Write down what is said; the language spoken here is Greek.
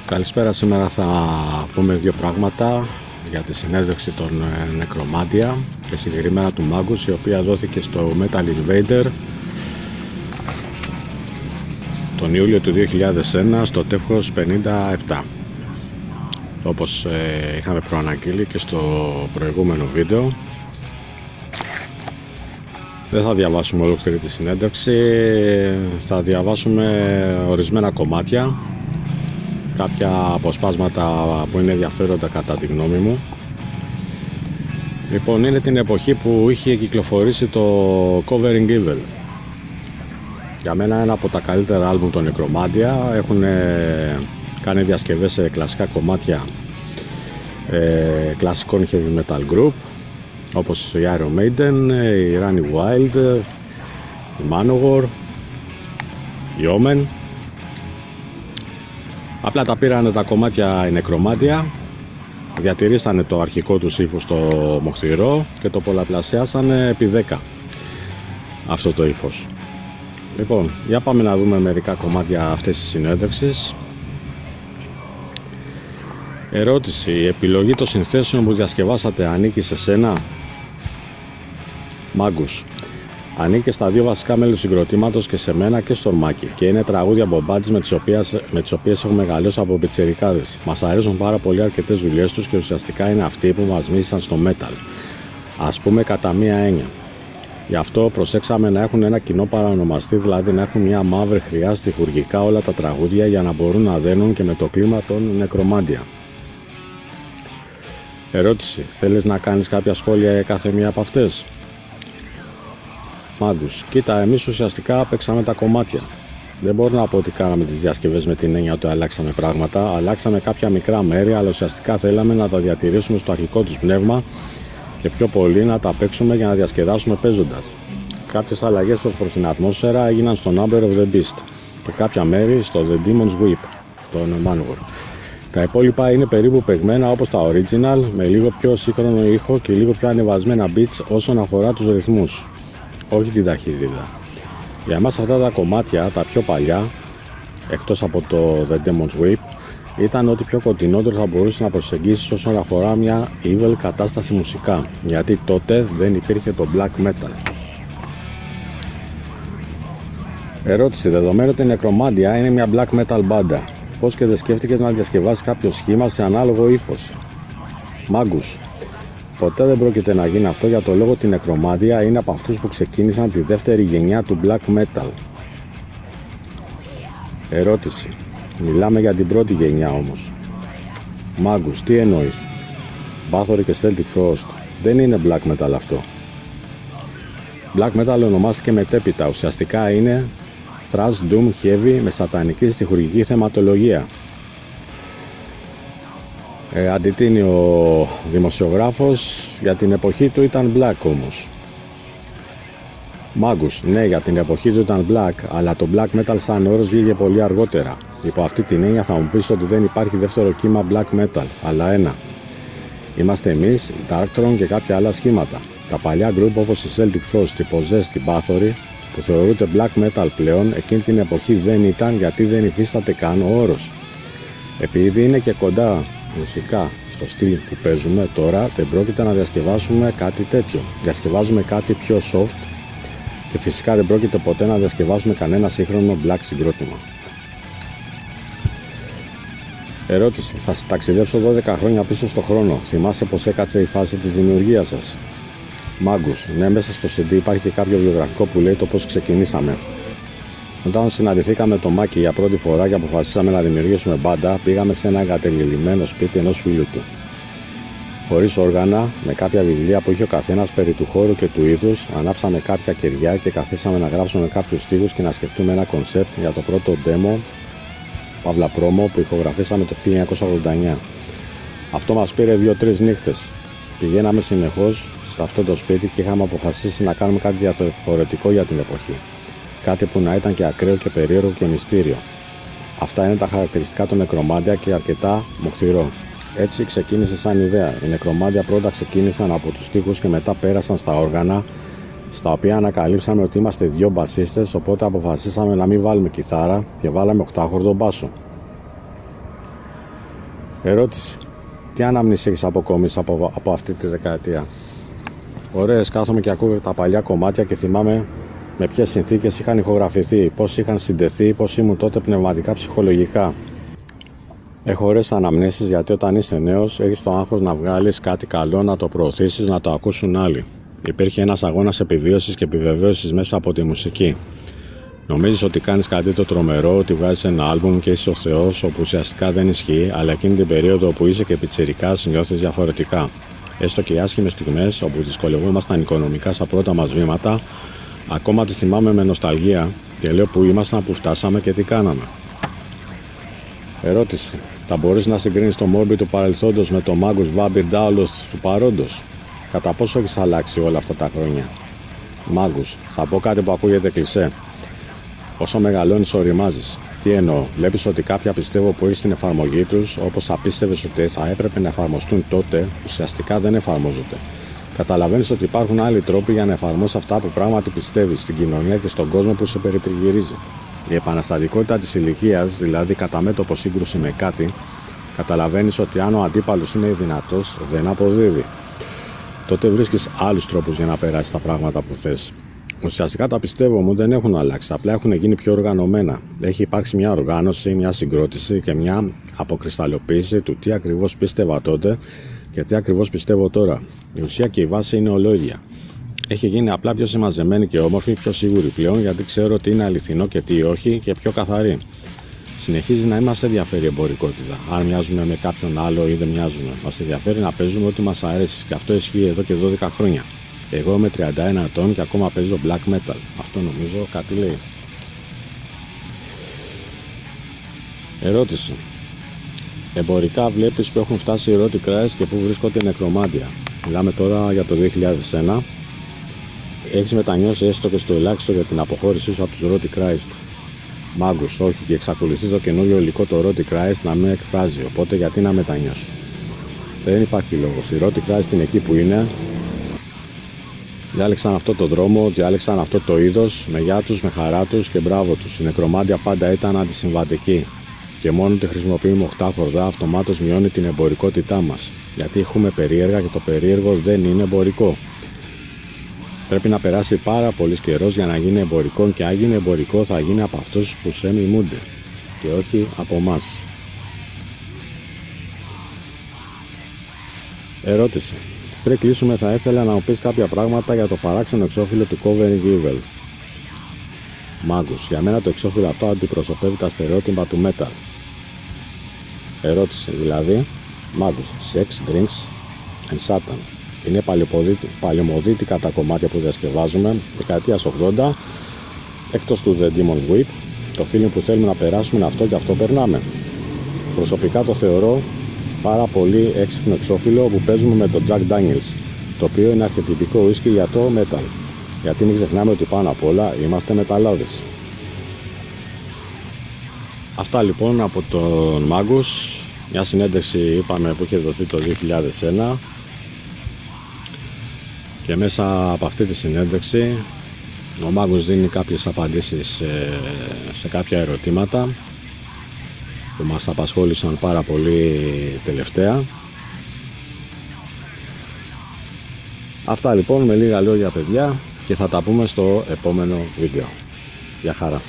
Καλησπέρα, σήμερα θα πούμε δύο πράγματα για τη συνέντευξη των Necromantia και συγκεκριμένα του Magus, η οποία δόθηκε στο Metal Invader τον Ιούλιο του 2001 στο τεύχος 57, όπως είχαμε προαναγγείλει και στο προηγούμενο βίντεο. Δεν θα διαβάσουμε ολόκληρη τη συνέντευξη, θα διαβάσουμε ορισμένα κομμάτια, κάποια αποσπάσματα που είναι ενδιαφέροντα κατά τη γνώμη μου. Λοιπόν, είναι την εποχή που είχε κυκλοφορήσει το Covering Evil. Για μένα ένα από τα καλύτερα άλμπουμ των Necromantia. Έχουν κάνει διασκευές σε κλασικά κομμάτια κλασικών heavy metal group, όπως η Iron Maiden, η Running Wild, η Manowar, η Omen. Απλά τα πήρανε τα κομμάτια οι Necromantia, διατηρήσανε το αρχικό τους ύφος στο μοχθηρό και το πολλαπλασιάσανε επί 10 αυτό το ύφος. Λοιπόν, για πάμε να δούμε μερικά κομμάτια αυτής της συνέντευξης. Ερώτηση: η επιλογή των συνθέσεων που διασκευάσατε ανήκει σε σένα? Magus: ανήκει στα δύο βασικά μέλη του συγκροτήματος και σε μένα και στον Μάκη, και είναι τραγούδια μπομπάτζες με τις οποίες έχουμε μεγαλώσει από πιτσιρικάδες. Μας αρέσουν πάρα πολύ αρκετές δουλειές τους και ουσιαστικά είναι αυτοί που μας μίλησαν στο metal, ας πούμε, κατά μία έννοια. Γι' αυτό προσέξαμε να έχουν ένα κοινό παρανομαστή, δηλαδή να έχουν μια μαύρη χρειά στιχουργικά όλα τα τραγούδια για να μπορούν να δένουν και με το κλίμα των Necromantia. Ερώτηση: θέλεις να κάνεις κάποια σχόλια για κάθε μία από αυτές? Magus: κοίτα, εμείς ουσιαστικά παίξαμε τα κομμάτια. Δεν μπορώ να πω ότι κάναμε τις διασκευές με την έννοια ότι αλλάξαμε πράγματα. Αλλάξαμε κάποια μικρά μέρη, αλλά ουσιαστικά θέλαμε να τα διατηρήσουμε στο αρχικό τους πνεύμα και πιο πολύ να τα παίξουμε για να διασκεδάσουμε παίζοντας. Κάποιες αλλαγές ως προς την ατμόσφαιρα έγιναν στο Number of the Beast και κάποια μέρη στο The Demon's Whip, τον Manowar. Τα υπόλοιπα είναι περίπου παιγμένα όπως τα original, με λίγο πιο σύγχρονο ήχο και λίγο πιο ανεβασμένα beats όσον αφορά τους ρυθμούς, όχι την ταχύτητα. Για εμάς αυτά τα κομμάτια, τα πιο παλιά, εκτός από το The Demon's Whip, ήταν ότι πιο κοντινότερο θα μπορούσε να προσεγγίσεις όσον αφορά μια evil κατάσταση μουσικά, γιατί τότε δεν υπήρχε το black metal. Ερώτηση: δεδομένου ότι η Necromantia είναι μια black metal μπάντα, πώς και δεν σκέφτηκες να διασκευάσεις κάποιο σχήμα σε ανάλογο ύφος? Magus: ποτέ δεν πρόκειται να γίνει αυτό, για το λόγο ότι η Necromantia είναι από αυτούς που ξεκίνησαν τη δεύτερη γενιά του black metal. Ερώτηση: μιλάμε για την πρώτη γενιά όμως. Magus: τι εννοείς? Bathory και Celtic Frost δεν είναι black metal αυτό. Black metal ονομάστηκε μετέπειτα, ουσιαστικά είναι thrash doom heavy με σατανική στιχουργική θεματολογία. Αντιτείνει ο δημοσιογράφος, για την εποχή του ήταν black όμως. Magus: ναι, για την εποχή του ήταν black, αλλά το black metal σαν όρος βγήκε πολύ αργότερα. Υπό αυτή την έννοια θα μου πεις ότι δεν υπάρχει δεύτερο κύμα black metal, αλλά ένα. Είμαστε εμείς, η Darkthrone και κάποια άλλα σχήματα. Τα παλιά group όπως η Celtic Frost, η Possessed, η Bathory, που θεωρούνται black metal πλέον, εκείνη την εποχή δεν ήταν, γιατί δεν υφίσταται καν ο όρος. Επειδή είναι και κοντά μουσικά στο στυλ που παίζουμε τώρα, δεν πρόκειται να διασκευάσουμε κάτι τέτοιο. Διασκευάζουμε κάτι πιο soft και φυσικά δεν πρόκειται ποτέ να διασκευάσουμε κανένα σύγχρονο black συγκρότημα. Ερώτηση: θα ταξιδέψω 12 χρόνια πίσω στο χρόνο. Θυμάσαι πως έκατσε η φάση της δημιουργίας σας? Magus: ναι, μέσα στο CD υπάρχει και κάποιο βιογραφικό που λέει το πώς ξεκινήσαμε. Όταν συναντηθήκαμε το Μάκη για πρώτη φορά και αποφασίσαμε να δημιουργήσουμε μπάντα, πήγαμε σε ένα εγκατελειμμένο σπίτι ενός φίλου του. Χωρίς όργανα, με κάποια βιβλία που είχε ο καθένας περί του χώρου και του είδους, ανάψαμε κάποια κεριά και καθίσαμε να γράψουμε κάποιους στίχους και να σκεφτούμε ένα κονσέπτ για το πρώτο demo, παύλα πρόμο, που ηχογραφήσαμε το 1989. Αυτό μας πήρε 2-3 νύχτες. Πηγαίναμε συνεχώς σε αυτό το σπίτι και είχαμε αποφασίσει να κάνουμε κάτι διαφορετικό για την εποχή. Κάτι που να ήταν και ακραίο και περίεργο και μυστήριο. Αυτά είναι τα χαρακτηριστικά των Necromantia και αρκετά μοχθηρό. Έτσι ξεκίνησε σαν ιδέα. Οι Necromantia πρώτα ξεκίνησαν από τους στίχους και μετά πέρασαν στα όργανα, στα οποία ανακαλύψαμε ότι είμαστε δύο μπασίστες, οπότε αποφασίσαμε να μην βάλουμε κιθάρα και βάλαμε 8χορδο μπάσο. Ερώτηση. Τι ανάμνηση έχεις αποκομίσει από αυτή τη δεκαετία? Ωραίες, κάθομαι και ακούω τα παλιά κομμάτια και θυμάμαι με ποιες συνθήκες είχαν ηχογραφηθεί, πώς είχαν συντεθεί, πώς ήμουν τότε πνευματικά, ψυχολογικά. Έχω ωραίες αναμνήσεις, γιατί όταν είσαι νέος έχεις το άγχος να βγάλεις κάτι καλό, να το προωθήσεις, να το ακούσουν άλλοι. Υπήρχε ένας αγώνας επιβίωσης και επιβεβαίωσης μέσα από τη μουσική. Νομίζεις ότι κάνεις κάτι το τρομερό, ότι βγάζεις ένα άλμπουμ και είσαι ο Θεός, όπου ουσιαστικά δεν ισχύει, αλλά εκείνη την περίοδο που είσαι και πιτσιρικάς νιώθεις διαφορετικά. Έστω και οι άσχημες στιγμές όπου δυσκολευόμασταν οικονομικά στα πρώτα μας βήματα, ακόμα τις θυμάμαι με νοσταλγία και λέω που ήμασταν, που φτάσαμε και τι κάναμε. Ερώτηση. Θα μπορείς να συγκρίνεις το Morbid του παρελθόντος με το Magus Vampire Dauntless του παρόντος? Κατά πόσο έχεις αλλάξει όλα αυτά τα χρόνια? Magus. Θα πω κάτι που ακούγεται κλισέ. Όσο μεγαλώνεις οριμάζεις. Τι εννοώ? Βλέπεις ότι κάποια πιστεύω που έχεις στην εφαρμογή τους, όπως θα πίστευες ότι θα έπρεπε να εφαρμοστούν τότε, ουσιαστικά δεν εφαρμόζονται. Καταλαβαίνεις ότι υπάρχουν άλλοι τρόποι για να εφαρμόσεις αυτά που πράγματι πιστεύεις στην κοινωνία και στον κόσμο που σε περιτριγυρίζει. Η επαναστατικότητα της ηλικίας, δηλαδή κατά μέτωπο σύγκρουση με κάτι, καταλαβαίνεις ότι αν ο αντίπαλος είναι δυνατός, δεν αποδίδει. Τότε βρίσκεις άλλους τρόπους για να περάσεις τα πράγματα που θες. Ουσιαστικά τα πιστεύω μου δεν έχουν αλλάξει, απλά έχουν γίνει πιο οργανωμένα. Έχει υπάρξει μια οργάνωση, μια συγκρότηση και μια αποκρισταλλοποίηση του τι ακριβώς πίστευα τότε και τι ακριβώς πιστεύω τώρα. Η ουσία και η βάση είναι ολόιδια. Έχει γίνει απλά πιο συμμαζεμένη και όμορφη, πιο σίγουρη πλέον, γιατί ξέρω τι είναι αληθινό και τι όχι, και πιο καθαρή. Συνεχίζει να μας ενδιαφέρει η εμπορικότητα. Αν μοιάζουμε με κάποιον άλλο ή δεν μοιάζουμε. Μας ενδιαφέρει να παίζουμε ό,τι μας αρέσει, και αυτό ισχύει εδώ και 12 χρόνια. Εγώ είμαι 31 ετών και ακόμα παίζω black metal. Αυτό νομίζω κάτι λέει. Ερώτηση. Εμπορικά βλέπεις που έχουν φτάσει οι Erotic Rise και που βρίσκονται η Necromantria? Μιλάμε τώρα για το 2001. Έχεις μετανιώσει έστω και στο ελάχιστο για την αποχώρησή σου από τους Erotic Rise? Magus. Όχι, και εξακολουθεί το καινούριο υλικό το Erotic Rise να με εκφράζει, οπότε γιατί να μετανιώσω? Δεν υπάρχει λόγος. Οι Erotic Rise είναι εκεί που είναι. Διάλεξαν αυτό το δρόμο, διάλεξαν αυτό το είδος, με γεια τους, με χαρά τους και μπράβο τους. Η Necromantria πάντα ήταν αντισυμβατική και μόνο ότι χρησιμοποιούμε 8 χορδά αυτομάτως μειώνει την εμπορικότητά μας, γιατί έχουμε περίεργα και το περίεργο δεν είναι εμπορικό. Πρέπει να περάσει πάρα πολύς καιρός για να γίνει εμπορικό, και αν γίνει εμπορικό θα γίνει από αυτούς που σε μιμούνται και όχι από εμάς. Ερώτηση. Πριν κλείσουμε, θα ήθελα να μου πεις κάποια πράγματα για το παράξενο εξώφυλλο του Covering Evil. Magus. Για μένα το εξώφυλλο αυτό αντιπροσωπεύει τα στερεότυπα του metal. Ερώτηση. Δηλαδή, Magus. Sex, drinks and Satan. Είναι παλαιομοδίτικα τα κομμάτια που διασκευάζουμε, δεκαετίας 80, εκτός του The Demon's Whip. Το feeling που θέλουμε να περάσουμε είναι αυτό και αυτό περνάμε. Προσωπικά το θεωρώ πάρα πολύ έξυπνο εξώφυλλο που παίζουμε με το Jack Daniels, το οποίο είναι αρχετυπικό ουίσκι για το metal. Γιατί μην ξεχνάμε ότι πάνω απ' όλα είμαστε μεταλλάδες. Αυτά λοιπόν από τον Magus, μια συνέντευξη είπαμε που είχε δοθεί το 2001, και μέσα από αυτή τη συνέντευξη ο Magus δίνει κάποιες απαντήσεις σε κάποια ερωτήματα που μας απασχόλησαν πάρα πολύ τελευταία. Αυτά λοιπόν, με λίγα λόγια παιδιά, και θα τα πούμε στο επόμενο βίντεο. Γεια χαρά.